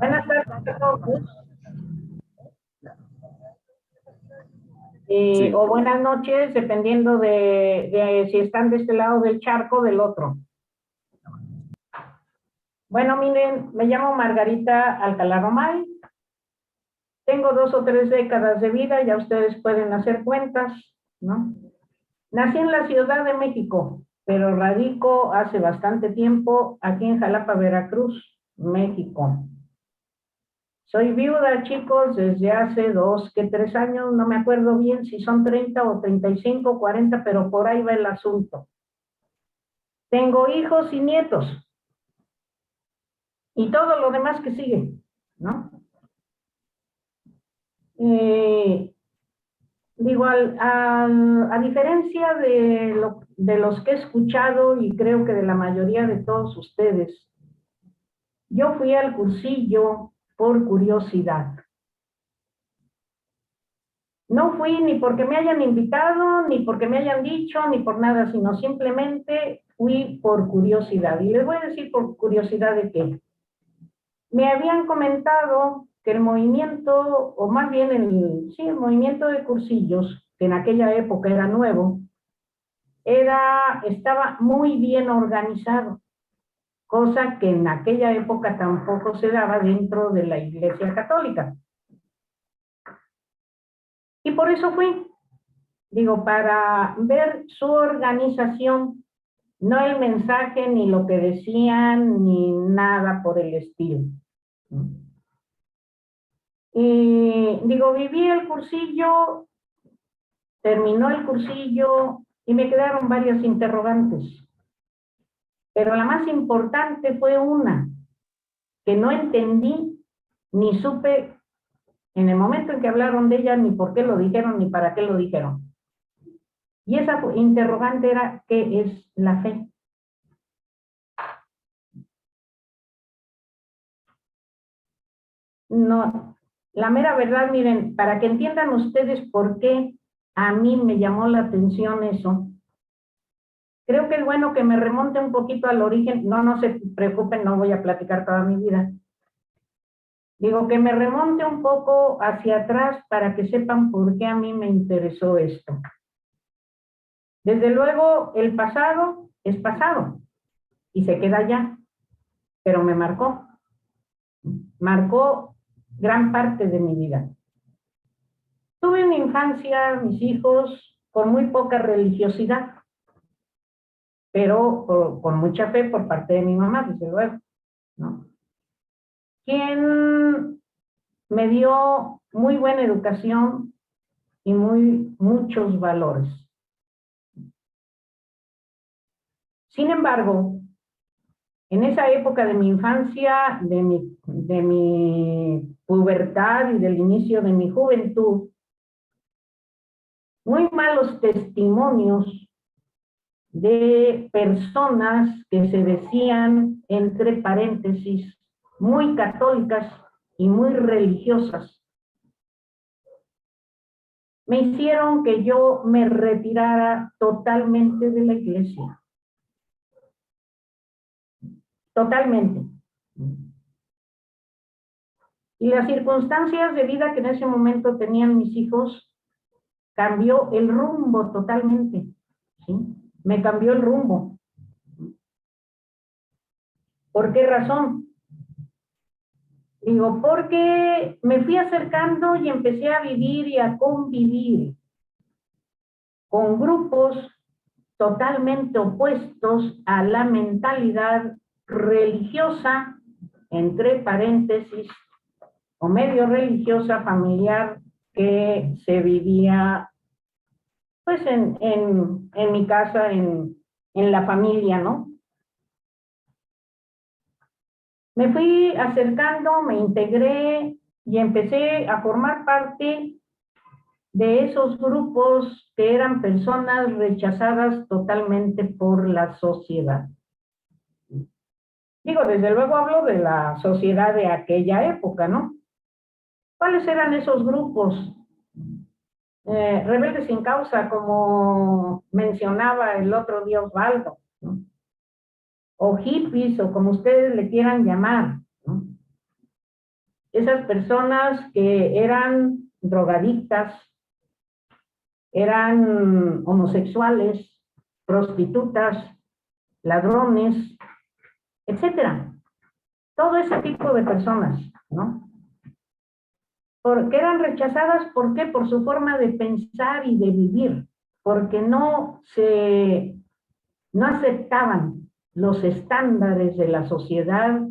Buenas tardes a todos. Sí. O buenas noches, dependiendo de si están de este lado del charco o del otro. Bueno, miren, me llamo Margarita Alcalá Romay. Tengo 2 o 3 décadas de vida, ya ustedes pueden hacer cuentas, ¿no? Nací en la Ciudad de México, pero radico hace bastante tiempo aquí en Jalapa, Veracruz, México. Soy viuda, chicos, desde hace 2 que 3 años, no me acuerdo bien si son 30 o 35, 40, pero por ahí va el asunto. Tengo hijos y nietos, y todo lo demás que sigue, ¿no? Digo, a diferencia de los que he escuchado, y creo que de la mayoría de todos ustedes, yo fui al cursillo por curiosidad. No fui ni porque me hayan invitado, ni porque me hayan dicho, ni por nada, sino simplemente fui por curiosidad. Y les voy a decir por curiosidad de qué. Me habían comentado que el movimiento, o más bien el movimiento de cursillos, que en aquella época era nuevo, estaba muy bien organizado, cosa que en aquella época tampoco se daba dentro de la Iglesia Católica. Y por eso fui, digo, para ver su organización, no el mensaje, ni lo que decían, ni nada por el estilo. Y digo, viví el cursillo, terminó el cursillo y me quedaron varias interrogantes. Pero la más importante fue una que no entendí ni supe en el momento en que hablaron de ella, ni por qué lo dijeron, ni para qué lo dijeron. Y esa interrogante era, ¿qué es la fe? No, la mera verdad, miren, para que entiendan ustedes por qué a mí me llamó la atención eso, creo que es bueno que me remonte un poquito al origen. No se preocupen, no voy a platicar toda mi vida. Digo, que me remonte un poco hacia atrás para que sepan por qué a mí me interesó esto. Desde luego, el pasado es pasado y se queda allá, pero me marcó gran parte de mi vida. Tuve una infancia, mis hijos, con muy poca religiosidad, pero con mucha fe por parte de mi mamá, desde luego, ¿no? Quien me dio muy buena educación y muchos valores. Sin embargo, en esa época de mi infancia, de mi pubertad y del inicio de mi juventud, muy malos testimonios de personas que se decían, entre paréntesis, muy católicas y muy religiosas, me hicieron que yo me retirara totalmente de la iglesia. Totalmente. Y las circunstancias de vida que en ese momento tenían mis hijos cambió el rumbo totalmente, ¿sí? Me cambió el rumbo. ¿Por qué razón? Digo, porque me fui acercando y empecé a vivir y a convivir con grupos totalmente opuestos a la mentalidad religiosa, entre paréntesis, o medio religiosa familiar que se vivía pues en mi casa, en la familia, ¿no? Me fui acercando, me integré y empecé a formar parte de esos grupos que eran personas rechazadas totalmente por la sociedad. Digo, desde luego hablo de la sociedad de aquella época, ¿no? ¿Cuáles eran esos grupos? Rebeldes sin causa, como mencionaba el otro día Osvaldo, ¿no? O hippies, o como ustedes le quieran llamar, ¿no? esas personas que eran drogadictas, eran homosexuales, prostitutas, ladrones, etcétera. Todo ese tipo de personas, ¿no? Porque eran rechazadas, ¿por qué? Por su forma de pensar y de vivir, porque no aceptaban los estándares de la sociedad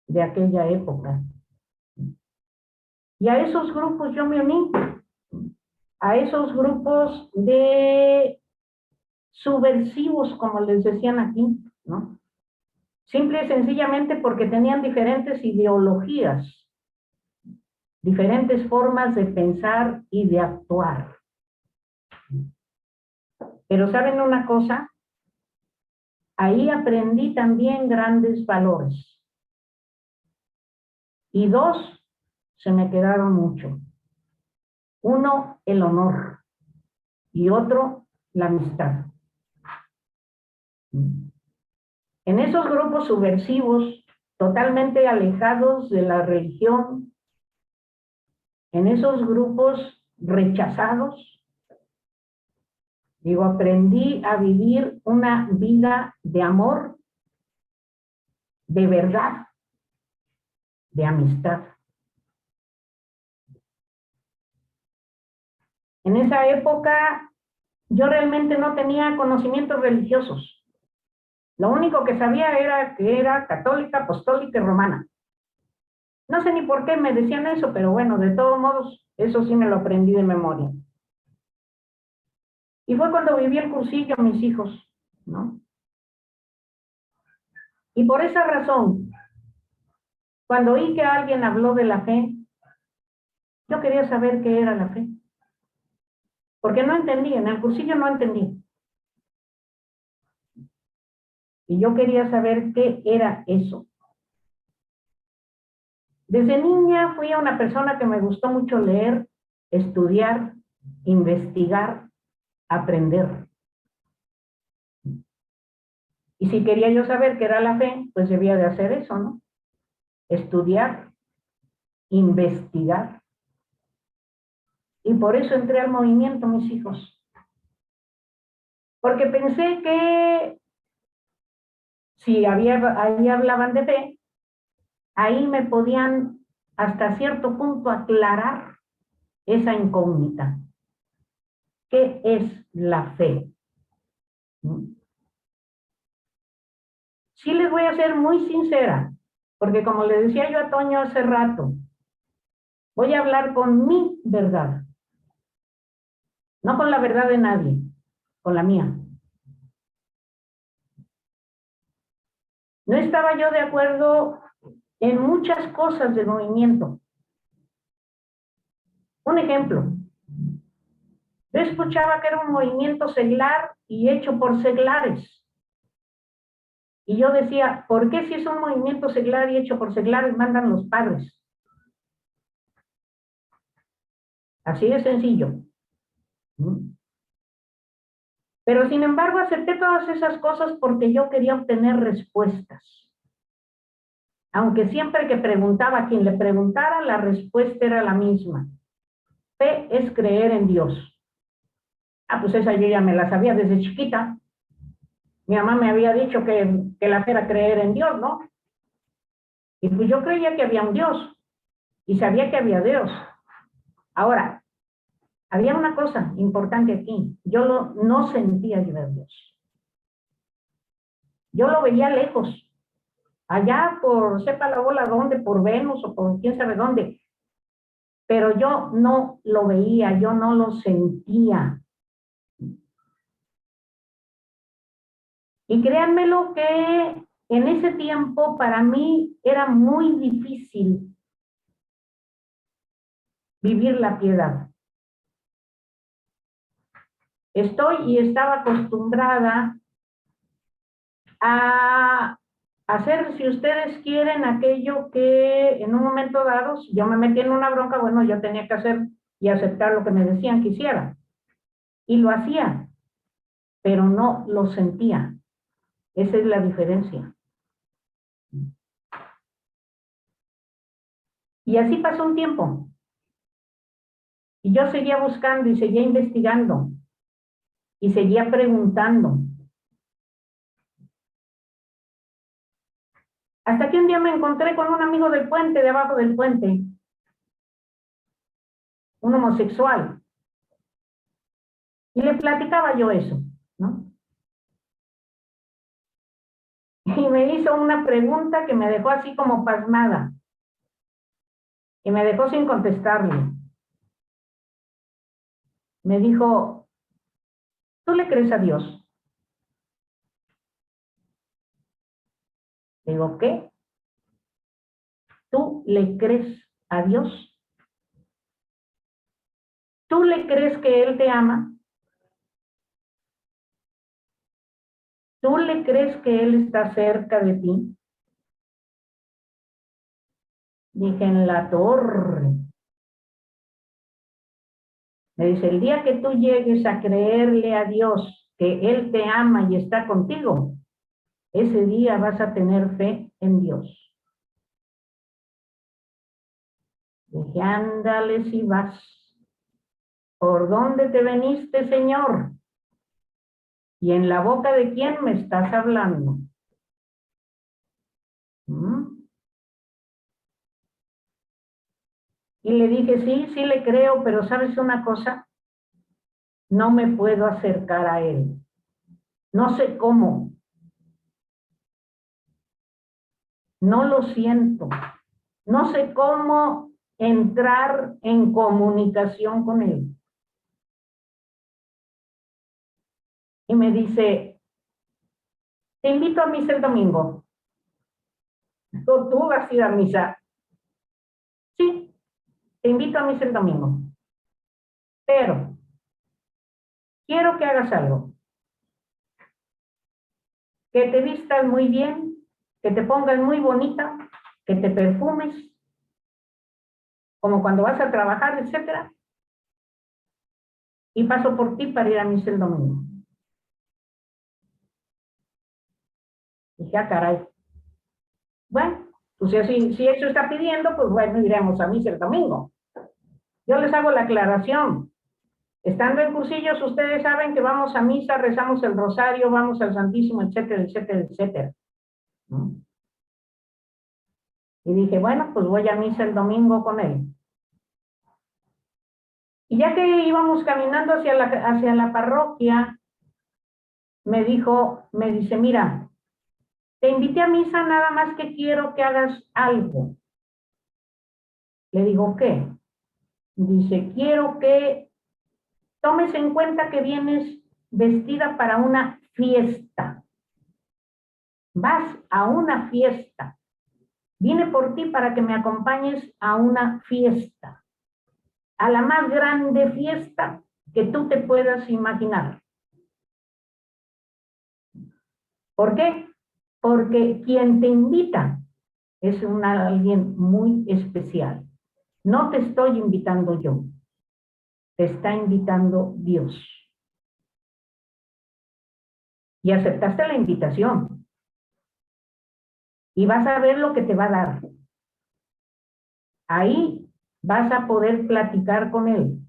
de aquella época. Y a esos grupos yo me uní, a esos grupos de subversivos, como les decían aquí, ¿no? Simple y sencillamente porque tenían diferentes ideologías, diferentes formas de pensar y de actuar. Pero ¿saben una cosa? Ahí aprendí también grandes valores. Y dos se me quedaron mucho. Uno, el honor. Y otro, la amistad. En esos grupos subversivos, totalmente alejados de la religión, en esos grupos rechazados, digo, aprendí a vivir una vida de amor, de verdad, de amistad. En esa época yo realmente no tenía conocimientos religiosos. Lo único que sabía era que era católica, apostólica y romana. No sé ni por qué me decían eso, pero bueno, de todos modos, eso sí me lo aprendí de memoria. Y fue cuando viví el cursillo, mis hijos, ¿no? Y por esa razón, cuando oí que alguien habló de la fe, yo quería saber qué era la fe. Porque no entendí, en el cursillo no entendí. Y yo quería saber qué era eso. Desde niña fui a una persona que me gustó mucho leer, estudiar, investigar, aprender. Y si quería yo saber qué era la fe, pues debía de hacer eso, ¿no? Estudiar, investigar. Y por eso entré al movimiento, mis hijos. Porque pensé que si ahí hablaban de fe, ahí me podían hasta cierto punto aclarar esa incógnita. ¿Qué es la fe? Sí les voy a ser muy sincera, porque como le decía yo a Toño hace rato, voy a hablar con mi verdad, no con la verdad de nadie, con la mía. No estaba yo de acuerdo en muchas cosas del movimiento. Un ejemplo, yo escuchaba que era un movimiento seglar y hecho por seglares. Y yo decía, ¿por qué si es un movimiento seglar y hecho por seglares mandan los padres? Así de sencillo. Pero sin embargo acepté todas esas cosas porque yo quería obtener respuestas. Aunque siempre que preguntaba a quien le preguntara, la respuesta era la misma. Fe es creer en Dios. Ah, pues esa yo ya me la sabía desde chiquita. Mi mamá me había dicho que la fe era creer en Dios, ¿no? Y pues yo creía que había un Dios. Y sabía que había Dios. Ahora, había una cosa importante aquí. Yo no sentía yo a Dios. Yo lo veía lejos. Allá por, sepa la bola dónde, por Venus o por quién sabe dónde. Pero yo no lo veía, yo no lo sentía. Y créanmelo que en ese tiempo para mí era muy difícil vivir la piedad. Estoy y estaba acostumbrada a hacer, si ustedes quieren, aquello que en un momento dado, si yo me metí en una bronca, bueno, yo tenía que hacer y aceptar lo que me decían que hiciera. Y lo hacía, pero no lo sentía. Esa es la diferencia. Y así pasó un tiempo. Y yo seguía buscando y seguía investigando. Y seguía preguntando. Hasta que un día me encontré con un amigo del puente, de abajo del puente. Un homosexual. Y le platicaba yo eso, ¿no? Y me hizo una pregunta que me dejó así como pasmada. Y me dejó sin contestarle. Me dijo, ¿tú le crees a Dios? Le digo, ¿qué? ¿Tú le crees a Dios? ¿Tú le crees que Él te ama? ¿Tú le crees que Él está cerca de ti? Dije, en la torre. Me dice, el día que tú llegues a creerle a Dios que Él te ama y está contigo, ese día vas a tener fe en Dios. Dije, ándale si vas. ¿Por dónde te veniste, Señor? ¿Y en la boca de quién me estás hablando? ¿Mm? Y le dije, sí, sí le creo, pero ¿sabes una cosa? No me puedo acercar a Él. No sé cómo. No lo siento. No sé cómo entrar en comunicación con Él. Y me dice, te invito a misa el domingo. ¿Tú vas a ir a misa? Sí, te invito a misa el domingo. Pero quiero que hagas algo. Que te vistas muy bien, que te pongas muy bonita, que te perfumes, como cuando vas a trabajar, etcétera. Y paso por ti para ir a misa el domingo. Dije, ah, caray. Bueno, pues si eso está pidiendo, pues bueno, iremos a misa el domingo. Yo les hago la aclaración. Estando en cursillos, ustedes saben que vamos a misa, rezamos el rosario, vamos al Santísimo, etcétera, etcétera, etcétera. ¿No? Y dije, bueno, pues voy a misa el domingo con él. Y ya que íbamos caminando hacia la parroquia, me dice, mira, te invité a misa nada más que quiero que hagas algo. Le digo, ¿qué? Dice, quiero que tomes en cuenta que vienes vestida para una fiesta. Vas a una fiesta. Vine por ti para que me acompañes a una fiesta. A la más grande fiesta que tú te puedas imaginar. ¿Por qué? Porque quien te invita es alguien muy especial. No te estoy invitando yo, te está invitando Dios. Y aceptaste la invitación. Y vas a ver lo que te va a dar. Ahí vas a poder platicar con Él.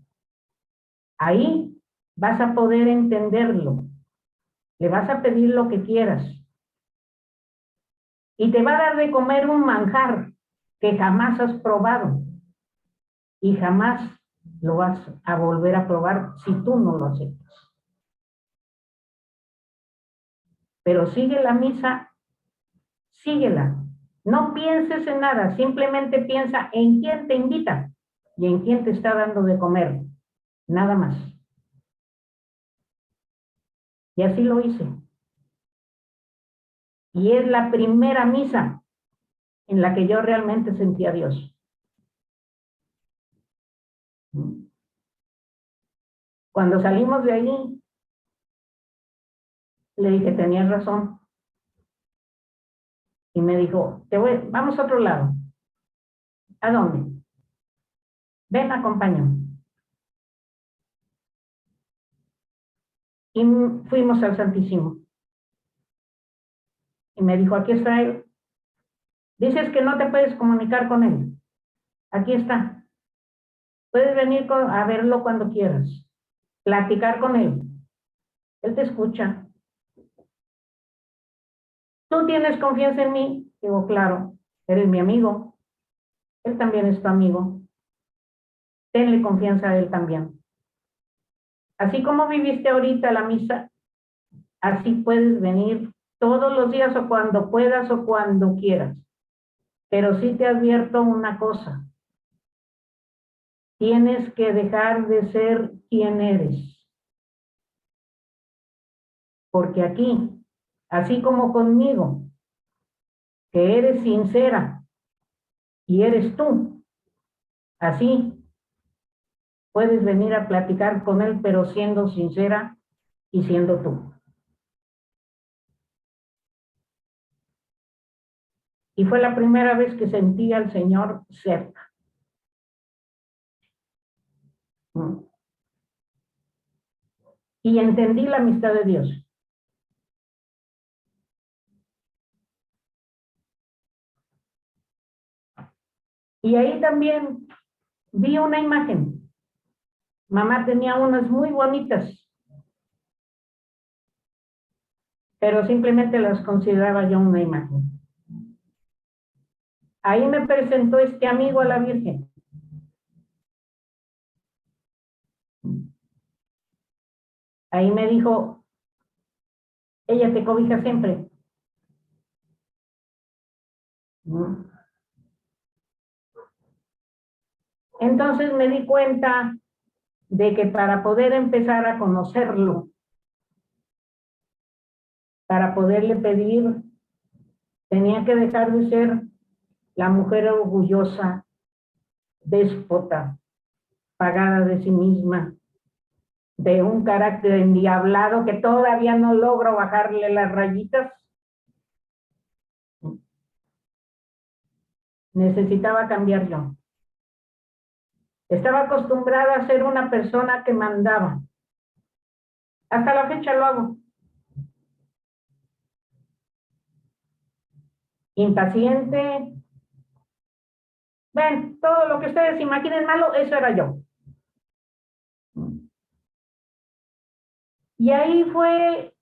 Ahí vas a poder entenderlo. Le vas a pedir lo que quieras. Y te va a dar de comer un manjar que jamás has probado. Y jamás lo vas a volver a probar si tú no lo aceptas. Pero sigue la misa, síguela. No pienses en nada, simplemente piensa en quién te invita y en quién te está dando de comer. Nada más. Y así lo hice. Y es la primera misa en la que yo realmente sentí a Dios. Cuando salimos de ahí, le dije, tenías razón. Y me dijo, vamos a otro lado. ¿A dónde? Ven, acompáñame. Y fuimos al Santísimo. Y me dijo, aquí está él. Dices que no te puedes comunicar con él. Aquí está. Puedes venir a verlo cuando quieras. Platicar con él. Él te escucha. ¿Tú tienes confianza en mí? Digo, claro, eres mi amigo. Él también es tu amigo. Tenle confianza a él también. Así como viviste ahorita la misa, así puedes venir todos los días o cuando puedas o cuando quieras. Pero sí te advierto una cosa. Tienes que dejar de ser quien eres. Porque aquí, así como conmigo, que eres sincera y eres tú, así puedes venir a platicar con él, pero siendo sincera y siendo tú. Y fue la primera vez que sentí al Señor cerca. Y entendí la amistad de Dios. Y ahí también vi una imagen. Mamá tenía unas muy bonitas, pero simplemente las consideraba yo una imagen. Ahí me presentó este amigo a la Virgen. Ahí me dijo, ella te cobija siempre. Entonces me di cuenta de que para poder empezar a conocerlo, para poderle pedir, tenía que dejar de ser la mujer orgullosa, déspota, pagada de sí misma, de un carácter endiablado que todavía no logro bajarle las rayitas. Necesitaba cambiar yo. Estaba acostumbrada a ser una persona que mandaba. Hasta la fecha lo hago. Impaciente. Ven, todo lo que ustedes imaginen malo, eso era yo. Y ahí fue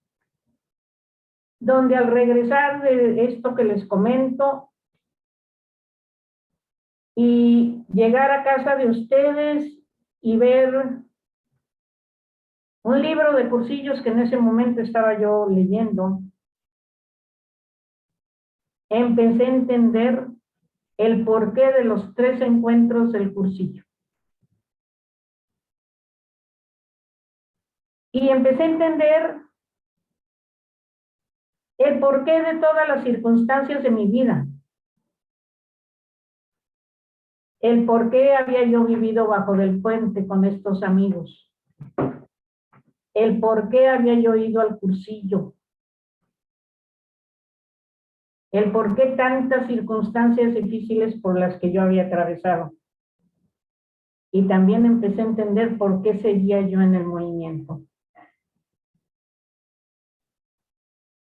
donde al regresar de esto que les comento y llegar a casa de ustedes y ver un libro de cursillos que en ese momento estaba yo leyendo, empecé a entender el porqué de los 3 encuentros del cursillo. Y empecé a entender el porqué de todas las circunstancias de mi vida. El por qué había yo vivido bajo del puente con estos amigos. El por qué había yo ido al cursillo. El por qué tantas circunstancias difíciles por las que yo había atravesado. Y también empecé a entender por qué seguía yo en el movimiento.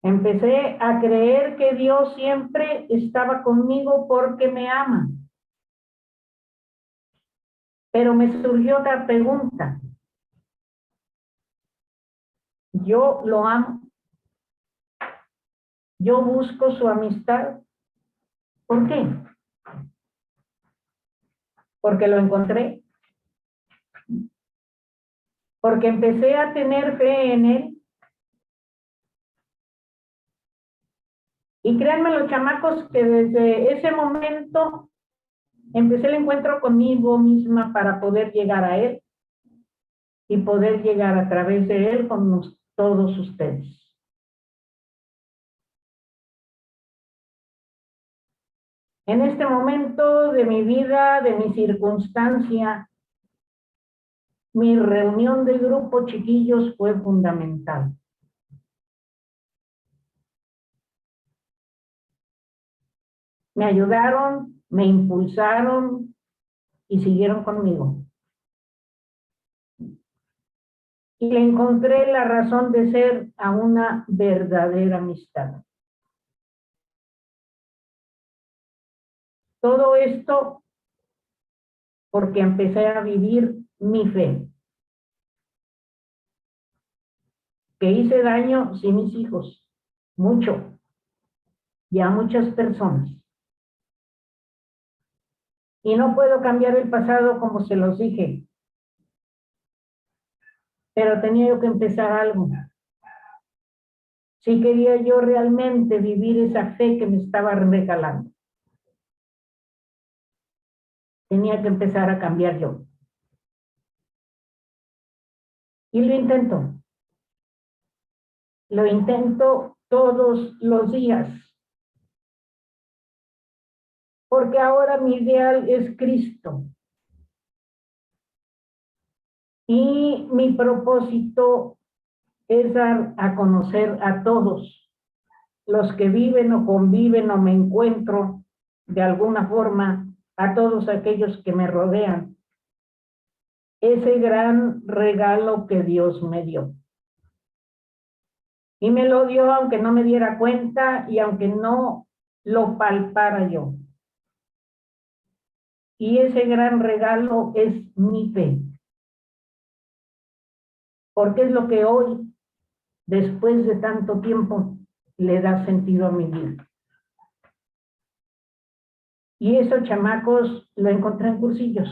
Empecé a creer que Dios siempre estaba conmigo porque me ama. Pero me surgió otra pregunta. Yo lo amo. Yo busco su amistad. ¿Por qué? Porque lo encontré. Porque empecé a tener fe en él. Y créanme los chamacos que desde ese momento empecé el encuentro conmigo misma para poder llegar a él y poder llegar a través de él con todos ustedes. En este momento de mi vida, de mi circunstancia, mi reunión de grupo chiquillos fue fundamental. Me ayudaron, me impulsaron y siguieron conmigo. Y le encontré la razón de ser a una verdadera amistad. Todo esto porque empecé a vivir mi fe. Que hice daño, sí, mis hijos, mucho, y a muchas personas. Y no puedo cambiar el pasado como se los dije, pero tenía yo que empezar algo. Si quería yo realmente vivir esa fe que me estaba regalando, tenía que empezar a cambiar yo. Y lo intento todos los días, porque ahora mi ideal es Cristo. Y mi propósito es dar a conocer a todos los que viven o conviven o me encuentro de alguna forma, a todos aquellos que me rodean, ese gran regalo que Dios me dio. Y me lo dio aunque no me diera cuenta y aunque no lo palpara yo. Y ese gran regalo es mi fe. Porque es lo que hoy, después de tanto tiempo, le da sentido a mi vida. Y esos chamacos lo encontré en cursillos.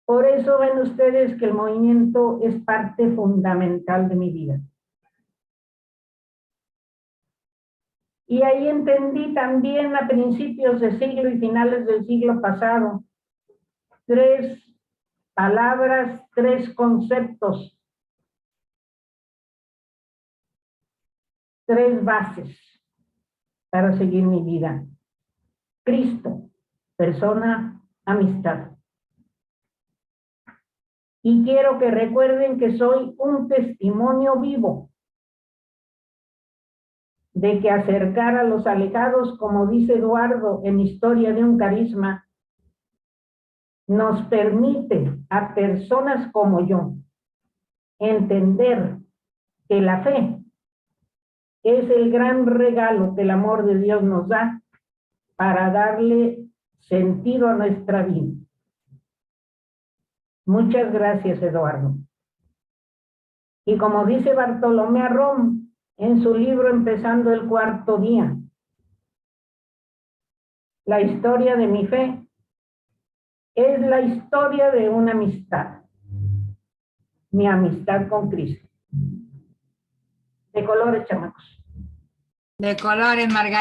Por eso ven ustedes que el movimiento es parte fundamental de mi vida. Y ahí entendí también a principios de siglo y finales del siglo pasado 3 palabras, 3 conceptos, 3 bases para seguir mi vida. Cristo, persona, amistad. Y quiero que recuerden que soy un testimonio vivo de que acercar a los alejados, como dice Eduardo en Historia de un Carisma, nos permite a personas como yo entender que la fe es el gran regalo que el amor de Dios nos da para darle sentido a nuestra vida. Muchas gracias, Eduardo. Y como dice Bartolomé Arrón en su libro Empezando el cuarto día, la historia de mi fe es la historia de una amistad, mi amistad con Cristo. De colores, chamacos. De colores, Margarita.